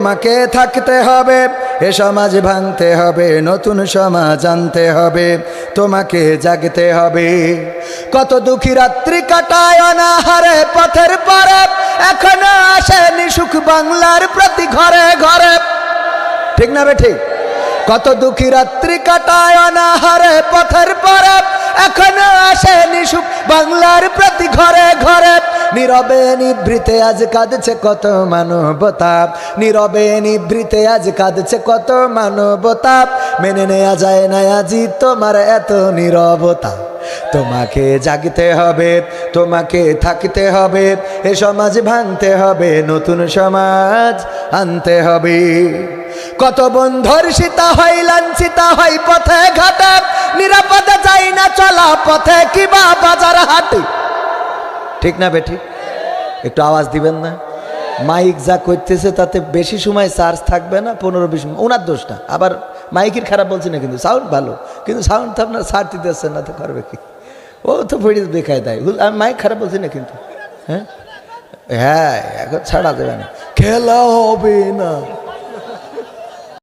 তোমাকে থাকতে হবে, এ সমাজ ভাঙতে হবে, নতুন সমাজ আনতে হবে, তোমাকে জাগতে হবে। কত দুঃখী রাত্রি কাটায় অনাহারে পথের পারে, এখনো আসেনি সুখ বাংলার প্রতি ঘরে ঘরে। ঠিক না বেঠিক? কত দুঃখী রাত্রি কাটায় অনাহারে পথের পারে, এখনো আসেনি সুখ বাংলার প্রতি ঘরে ঘরে। নীরবে নিভৃতে আজ কাঁদছে কত মানবতা, নীরবে নিভৃতে আজ কাঁদছে কত মানবতা। মেনে নেওয়া যায় না আজি তোমার এত নীরবতা। তোমাকে জাগতে হবে, তোমাকে থাকতে হবে, এ সমাজ ভাঙতে হবে, নতুন সমাজ আনতে হবে। কত বন্ধুর সীতা হয় লাঞ্ছিতা হয় পথে ঘাটে, নিরাপদে যাই না চলা পথে কিবা বাজার হাটে। ঠিক না বেঠি? একটু আওয়াজ দিবেন না? মাইক যা করতেছে তাতে বেশি সময় চার্জ থাকবে না, 15-20 মিনিট। ওনার দোষ না, আবার মাইকের খারাপ বলছি না, কিন্তু সাউন্ড ভালো, কিন্তু সাউন্ড তো আপনার ছাড় দিতেছেন না, তো করবে কি? ও তো ফিরে বেকায় দেয়। আমি মাইক খারাপ বলছি না কিন্তু। হ্যাঁ হ্যাঁ, এখন ছাড়া দেবে না, খেলা হবে না।